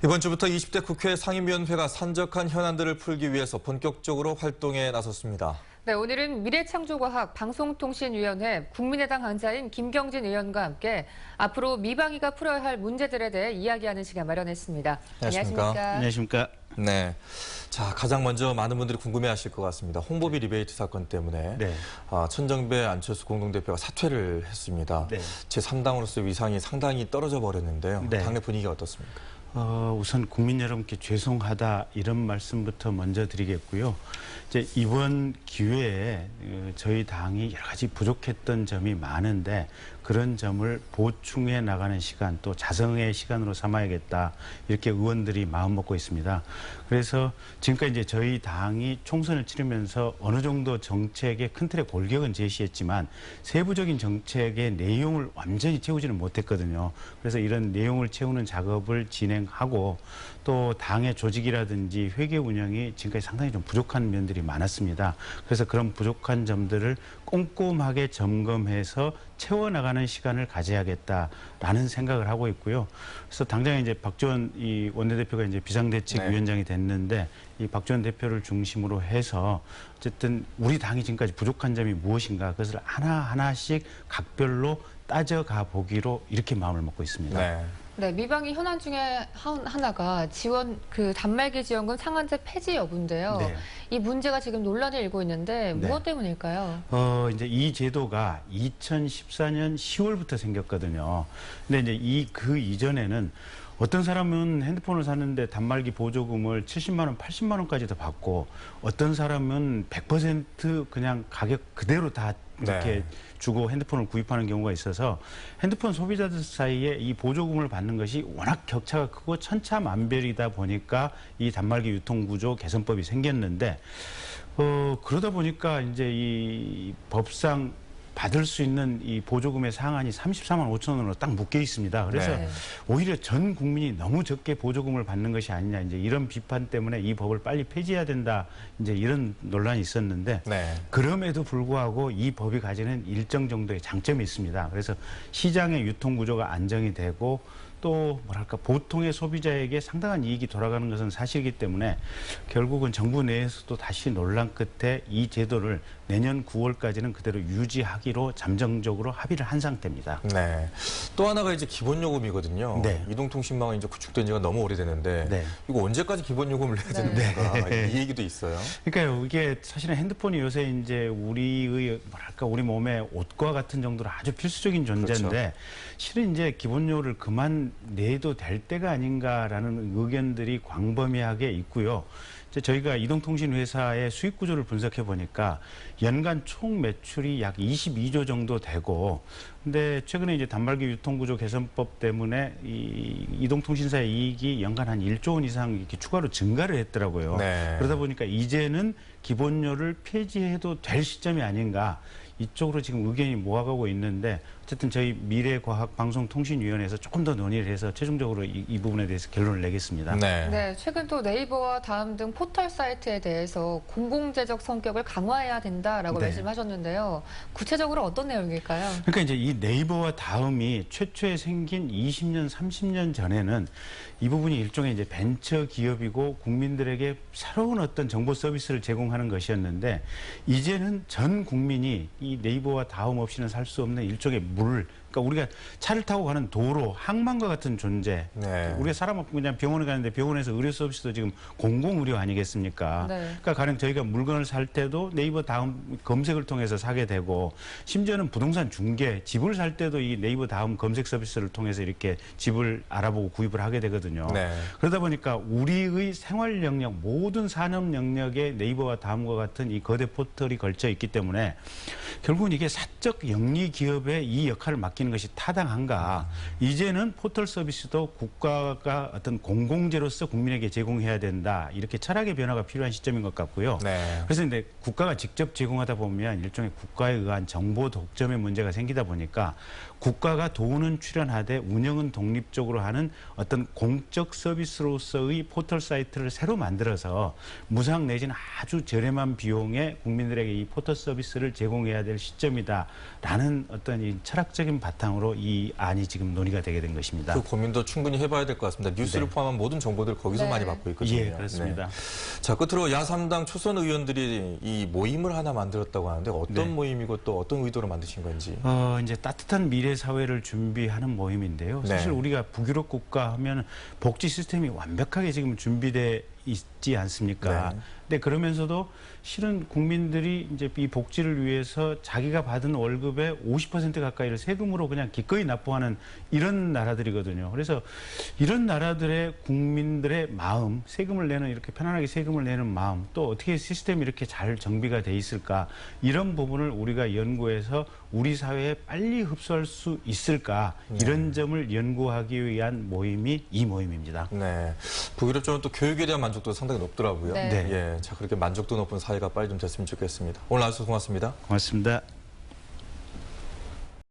이번 주부터 20대 국회 상임위원회가 산적한 현안들을 풀기 위해서 본격적으로 활동에 나섰습니다. 네, 오늘은 미래창조과학 방송통신위원회 국민의당 안자인 김경진 의원과 함께 앞으로 미방위가 풀어야 할 문제들에 대해 이야기하는 시간 마련했습니다. 안녕하십니까? 안녕하십니까? 네. 자, 가장 먼저 많은 분들이 궁금해하실 것 같습니다. 홍보비 리베이트 사건 때문에 네. 천정배 안철수 공동대표가 사퇴를 했습니다. 네. 제3당으로서 위상이 상당히 떨어져 버렸는데요. 네. 당내 분위기가 어떻습니까? 우선 국민 여러분께 죄송하다 이런 말씀부터 먼저 드리겠고요. 이제 이번 기회에 저희 당이 여러 가지 부족했던 점이 많은데 그런 점을 보충해 나가는 시간 또 자성의 시간으로 삼아야겠다 이렇게 의원들이 마음 먹고 있습니다. 그래서 지금까지 이제 저희 당이 총선을 치르면서 어느 정도 정책의 큰 틀의 골격은 제시했지만 세부적인 정책의 내용을 완전히 채우지는 못했거든요. 그래서 이런 내용을 채우는 작업을 진행하고 또 당의 조직이라든지 회계 운영이 지금까지 상당히 좀 부족한 면들이 많았습니다. 그래서 그런 부족한 점들을 꼼꼼하게 점검해서 채워나가는 시간을 가져야겠다라는 생각을 하고 있고요. 그래서 당장 이제 박지원 이 원내대표가 이제 비상대책위원장이 됐는데 이 박지원 대표를 중심으로 해서 어쨌든 우리 당이 지금까지 부족한 점이 무엇인가 그것을 하나하나씩 각별로 따져가 보기로 이렇게 마음을 먹고 있습니다. 네. 네, 미방위 현안 중에 하나가 단말기 지원금 상한제 폐지 여부인데요. 네. 이 문제가 지금 논란이 일고 있는데 네. 무엇 때문일까요? 이제 이 제도가 2014년 10월부터 생겼거든요. 근데 이제 그 이전에는 어떤 사람은 핸드폰을 샀는데 단말기 보조금을 70만 원, 80만 원까지도 받고 어떤 사람은 100% 그냥 가격 그대로 다 이렇게 네. 주고 핸드폰을 구입하는 경우가 있어서 핸드폰 소비자들 사이에 이 보조금을 받는 것이 워낙 격차가 크고 천차만별이다 보니까 이 단말기 유통구조 개선법이 생겼는데 그러다 보니까 이제 이 법상 받을 수 있는 이 보조금의 상한이 34만 5천 원으로 딱 묶여 있습니다. 그래서 네. 오히려 전 국민이 너무 적게 보조금을 받는 것이 아니냐 이제 이런 비판 때문에 이 법을 빨리 폐지해야 된다 이제 이런 논란이 있었는데 네. 그럼에도 불구하고 이 법이 가지는 일정 정도의 장점이 있습니다. 그래서 시장의 유통 구조가 안정이 되고 또 뭐랄까 보통의 소비자에게 상당한 이익이 돌아가는 것은 사실이기 때문에 결국은 정부 내에서도 다시 논란 끝에 이 제도를 내년 9월까지는 그대로 유지하기로 잠정적으로 합의를 한 상태입니다. 네. 또 하나가 이제 기본 요금이거든요. 네. 이동통신망은 이제 구축된 지가 너무 오래됐는데 네. 이거 언제까지 기본 요금을 내야 되는 네. 건가? 이 얘기도 있어요. 그러니까요, 이게 사실은 핸드폰이 요새 이제 우리의 뭐랄까 우리 몸의 옷과 같은 정도로 아주 필수적인 존재인데 그렇죠. 실은 이제 기본료를 그만 내도 될 때가 아닌가라는 의견들이 광범위하게 있고요. 이제 저희가 이동통신 회사의 수익 구조를 분석해 보니까 연간 총 매출이 약 22조 정도 되고, 근데 최근에 이제 단말기 유통구조 개선법 때문에 이 이동통신사의 이익이 연간 한 1조 원 이상 이렇게 추가로 증가를 했더라고요. 네. 그러다 보니까 이제는 기본료를 폐지해도 될 시점이 아닌가. 이쪽으로 지금 의견이 모아가고 있는데 어쨌든 저희 미래과학방송통신위원회에서 조금 더 논의를 해서 최종적으로 이 부분에 대해서 결론을 내겠습니다. 네. 네, 최근 또 네이버와 다음 등 포털 사이트에 대해서 공공재적 성격을 강화해야 된다라고 네. 말씀하셨는데요. 구체적으로 어떤 내용일까요? 그러니까 이제 이 네이버와 다음이 최초에 생긴 20년, 30년 전에는 이 부분이 일종의 이제 벤처 기업이고 국민들에게 새로운 어떤 정보 서비스를 제공하는 것이었는데 이제는 전 국민이 이 네이버와 다음 없이는 살 수 없는 일종의 그러니까 우리가 차를 타고 가는 도로, 항만과 같은 존재. 네. 우리가 사람 그냥 병원에 가는데 병원에서 의료 서비스도 지금 공공의료 아니겠습니까? 네. 그러니까 가령 저희가 물건을 살 때도 네이버 다음 검색을 통해서 사게 되고 심지어는 부동산 중개, 집을 살 때도 이 네이버 다음 검색 서비스를 통해서 이렇게 집을 알아보고 구입을 하게 되거든요. 네. 그러다 보니까 우리의 생활 영역, 모든 산업 영역에 네이버와 다음과 같은 이 거대 포털이 걸쳐 있기 때문에 결국은 이게 사적 영리 기업의 이 역할을 맡기는 것이 타당한가? 이제는 포털 서비스도 국가가 어떤 공공재로서 국민에게 제공해야 된다. 이렇게 철학의 변화가 필요한 시점인 것 같고요. 네. 그래서 근데 국가가 직접 제공하다 보면 일종의 국가에 의한 정보 독점의 문제가 생기다 보니까 국가가 돈은 출연하되 운영은 독립적으로 하는 어떤 공적 서비스로서의 포털 사이트를 새로 만들어서 무상 내지는 아주 저렴한 비용에 국민들에게 이 포털 서비스를 제공해야 될 시점이다라는 어떤 이 철학적인 바탕으로 이 안이 지금 논의가 되게 된 것입니다. 그 고민도 충분히 해봐야 될 것 같습니다. 뉴스를 네. 포함한 모든 정보들 거기서 네. 많이 받고 있거든요. 예, 그렇습니다. 네. 자, 끝으로 야3당 초선 의원들이 이 모임을 하나 만들었다고 하는데 어떤 네. 모임이고 또 어떤 의도로 만드신 건지. 이제 따뜻한 미래 사회를 준비하는 모임인데요. 네. 사실 우리가 북유럽 국가 하면 복지 시스템이 완벽하게 지금 준비돼 있지 않습니까? 네. 근데 그러면서도 실은 국민들이 이제 이 복지를 위해서 자기가 받은 월급의 50% 가까이를 세금으로 그냥 기꺼이 납부하는 이런 나라들이거든요. 그래서 이런 나라들의 국민들의 마음, 세금을 내는 이렇게 편안하게 세금을 내는 마음, 또 어떻게 시스템이 이렇게 잘 정비가 돼 있을까? 이런 부분을 우리가 연구해서 우리 사회에 빨리 흡수할 수 있을까? 이런 점을 연구하기 위한 모임이 이 모임입니다. 네. 북유럽 쪽은 또 교육에 대한 만족도가 상당히 높더라고요. 네. 네. 예. 자, 그렇게 만족도 높은 사회가 빨리 좀 됐으면 좋겠습니다. 오늘 나와주셔서 고맙습니다. 고맙습니다.